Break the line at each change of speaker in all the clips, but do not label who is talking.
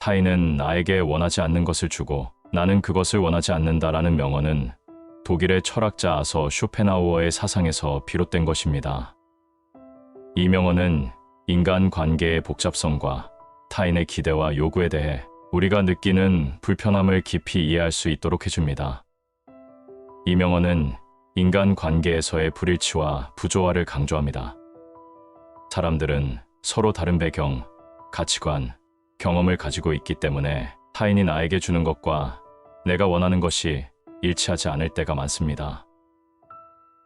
타인은 나에게 원하지 않는 것을 주고 나는 그것을 원하지 않는다라는 명언은 독일의 철학자 아서 쇼펜하우어의 사상에서 비롯된 것입니다. 이 명언은 인간 관계의 복잡성과 타인의 기대와 요구에 대해 우리가 느끼는 불편함을 깊이 이해할 수 있도록 해줍니다. 이 명언은 인간 관계에서의 불일치와 부조화를 강조합니다. 사람들은 서로 다른 배경, 가치관, 경험을 가지고 있기 때문에 타인이 나에게 주는 것과 내가 원하는 것이 일치하지 않을 때가 많습니다.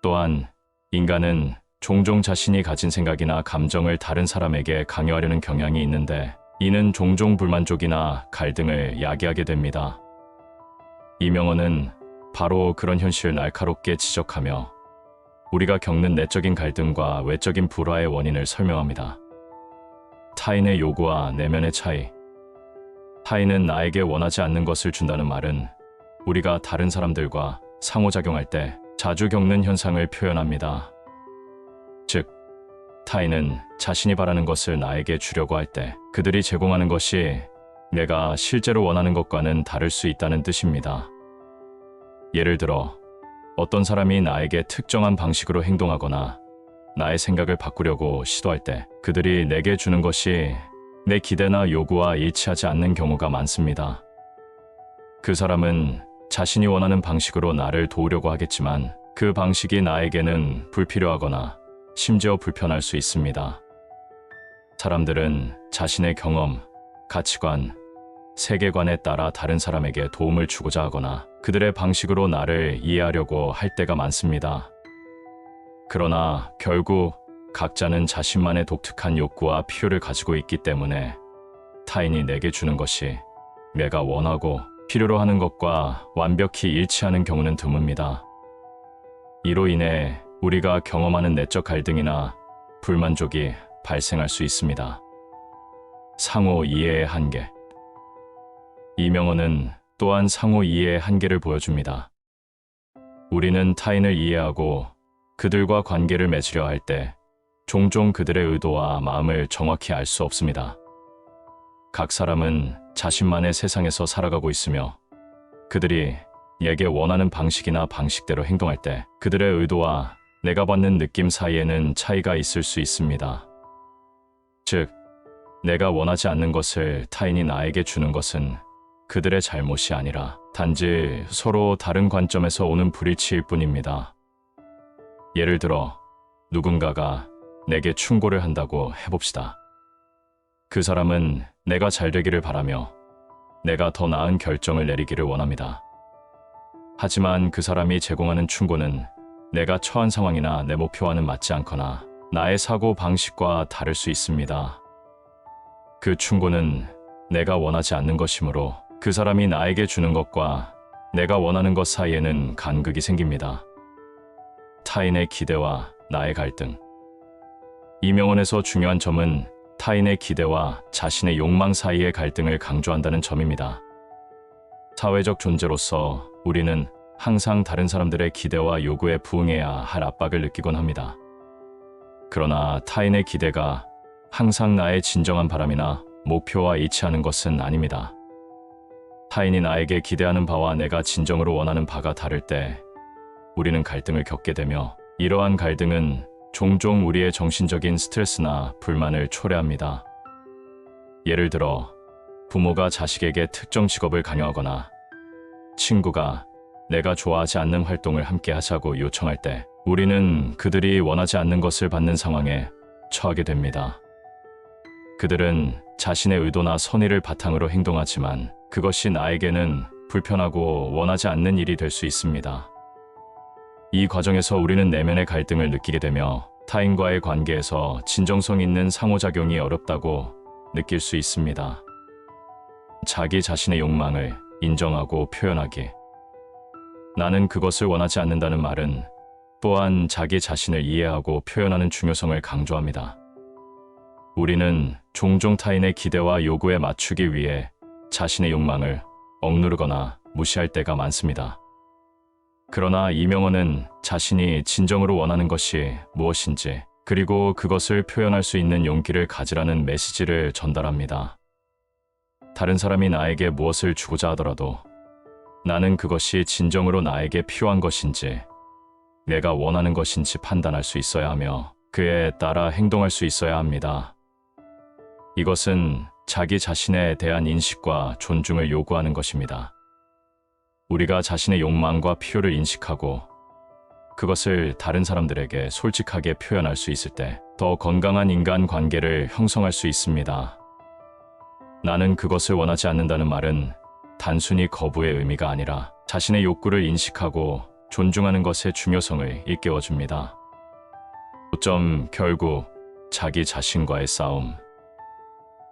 또한 인간은 종종 자신이 가진 생각이나 감정을 다른 사람에게 강요하려는 경향이 있는데 이는 종종 불만족이나 갈등을 야기하게 됩니다. 이 명언은 바로 그런 현실을 날카롭게 지적하며 우리가 겪는 내적인 갈등과 외적인 불화의 원인을 설명합니다. 타인의 요구와 내면의 차이. 타인은 나에게 원하지 않는 것을 준다는 말은 우리가 다른 사람들과 상호작용할 때 자주 겪는 현상을 표현합니다. 즉, 타인은 자신이 바라는 것을 나에게 주려고 할 때 그들이 제공하는 것이 내가 실제로 원하는 것과는 다를 수 있다는 뜻입니다. 예를 들어, 어떤 사람이 나에게 특정한 방식으로 행동하거나 나의 생각을 바꾸려고 시도할 때 그들이 내게 주는 것이 내 기대나 요구와 일치하지 않는 경우가 많습니다. 그 사람은 자신이 원하는 방식으로 나를 도우려고 하겠지만 그 방식이 나에게는 불필요하거나 심지어 불편할 수 있습니다. 사람들은 자신의 경험, 가치관, 세계관에 따라 다른 사람에게 도움을 주고자 하거나 그들의 방식으로 나를 이해하려고 할 때가 많습니다. 그러나 결국 각자는 자신만의 독특한 욕구와 필요를 가지고 있기 때문에 타인이 내게 주는 것이 내가 원하고 필요로 하는 것과 완벽히 일치하는 경우는 드뭅니다. 이로 인해 우리가 경험하는 내적 갈등이나 불만족이 발생할 수 있습니다. 상호 이해의 한계. 이 명언은 또한 상호 이해의 한계를 보여줍니다. 우리는 타인을 이해하고 그들과 관계를 맺으려 할 때 종종 그들의 의도와 마음을 정확히 알 수 없습니다. 각 사람은 자신만의 세상에서 살아가고 있으며 그들이 내게 원하는 방식이나 방식대로 행동할 때 그들의 의도와 내가 받는 느낌 사이에는 차이가 있을 수 있습니다. 즉, 내가 원하지 않는 것을 타인이 나에게 주는 것은 그들의 잘못이 아니라 단지 서로 다른 관점에서 오는 불일치일 뿐입니다. 예를 들어, 누군가가 내게 충고를 한다고 해봅시다. 그 사람은 내가 잘 되기를 바라며 내가 더 나은 결정을 내리기를 원합니다. 하지만 그 사람이 제공하는 충고는 내가 처한 상황이나 내 목표와는 맞지 않거나 나의 사고 방식과 다를 수 있습니다. 그 충고는 내가 원하지 않는 것이므로 그 사람이 나에게 주는 것과 내가 원하는 것 사이에는 간극이 생깁니다. 타인의 기대와 나의 갈등. 이 명언에서 중요한 점은 타인의 기대와 자신의 욕망 사이의 갈등을 강조한다는 점입니다. 사회적 존재로서 우리는 항상 다른 사람들의 기대와 요구에 부응해야 할 압박을 느끼곤 합니다. 그러나 타인의 기대가 항상 나의 진정한 바람이나 목표와 일치하는 것은 아닙니다. 타인이 나에게 기대하는 바와 내가 진정으로 원하는 바가 다를 때 우리는 갈등을 겪게 되며 이러한 갈등은 종종 우리의 정신적인 스트레스나 불만을 초래합니다. 예를 들어, 부모가 자식에게 특정 직업을 강요하거나 친구가 내가 좋아하지 않는 활동을 함께 하자고 요청할 때 우리는 그들이 원하지 않는 것을 받는 상황에 처하게 됩니다. 그들은 자신의 의도나 선의를 바탕으로 행동하지만 그것이 나에게는 불편하고 원하지 않는 일이 될 수 있습니다. 이 과정에서 우리는 내면의 갈등을 느끼게 되며 타인과의 관계에서 진정성 있는 상호작용이 어렵다고 느낄 수 있습니다. 자기 자신의 욕망을 인정하고 표현하기. 나는 그것을 원하지 않는다는 말은 또한 자기 자신을 이해하고 표현하는 중요성을 강조합니다. 우리는 종종 타인의 기대와 요구에 맞추기 위해 자신의 욕망을 억누르거나 무시할 때가 많습니다. 그러나 이 명언은 자신이 진정으로 원하는 것이 무엇인지 그리고 그것을 표현할 수 있는 용기를 가지라는 메시지를 전달합니다. 다른 사람이 나에게 무엇을 주고자 하더라도 나는 그것이 진정으로 나에게 필요한 것인지, 내가 원하는 것인지 판단할 수 있어야 하며 그에 따라 행동할 수 있어야 합니다. 이것은 자기 자신에 대한 인식과 존중을 요구하는 것입니다. 우리가 자신의 욕망과 필요를 인식하고 그것을 다른 사람들에게 솔직하게 표현할 수 있을 때 더 건강한 인간 관계를 형성할 수 있습니다. 나는 그것을 원하지 않는다는 말은 단순히 거부의 의미가 아니라 자신의 욕구를 인식하고 존중하는 것의 중요성을 일깨워줍니다. 결국 자기 자신과의 싸움.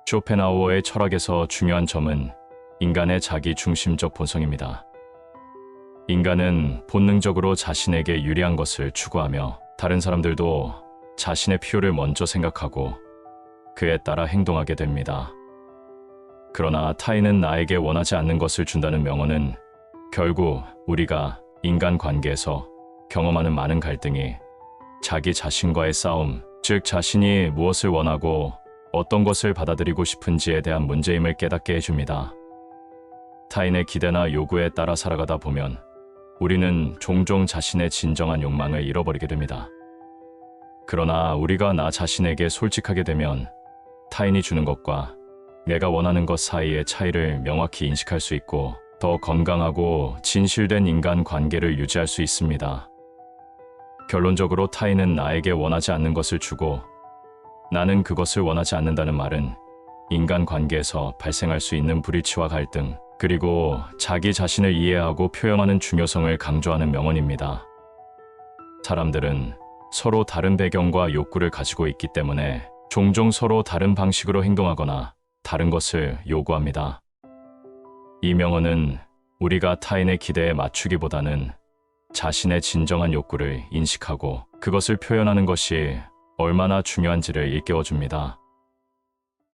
쇼펜하우어의 철학에서 중요한 점은 인간의 자기 중심적 본성입니다. 인간은 본능적으로 자신에게 유리한 것을 추구하며 다른 사람들도 자신의 필요를 먼저 생각하고 그에 따라 행동하게 됩니다. 그러나 타인은 나에게 원하지 않는 것을 준다는 명언은 결국 우리가 인간 관계에서 경험하는 많은 갈등이 자기 자신과의 싸움, 즉 자신이 무엇을 원하고 어떤 것을 받아들이고 싶은지에 대한 문제임을 깨닫게 해줍니다. 타인의 기대나 요구에 따라 살아가다 보면 우리는 종종 자신의 진정한 욕망을 잃어버리게 됩니다. 그러나 우리가 나 자신에게 솔직하게 되면 타인이 주는 것과 내가 원하는 것 사이의 차이를 명확히 인식할 수 있고 더 건강하고 진실된 인간 관계를 유지할 수 있습니다. 결론적으로 타인은 나에게 원하지 않는 것을 주고 나는 그것을 원하지 않는다는 말은 인간 관계에서 발생할 수 있는 불일치와 갈등, 그리고 자기 자신을 이해하고 표현하는 중요성을 강조하는 명언입니다. 사람들은 서로 다른 배경과 욕구를 가지고 있기 때문에 종종 서로 다른 방식으로 행동하거나 다른 것을 요구합니다. 이 명언은 우리가 타인의 기대에 맞추기보다는 자신의 진정한 욕구를 인식하고 그것을 표현하는 것이 얼마나 중요한지를 일깨워줍니다.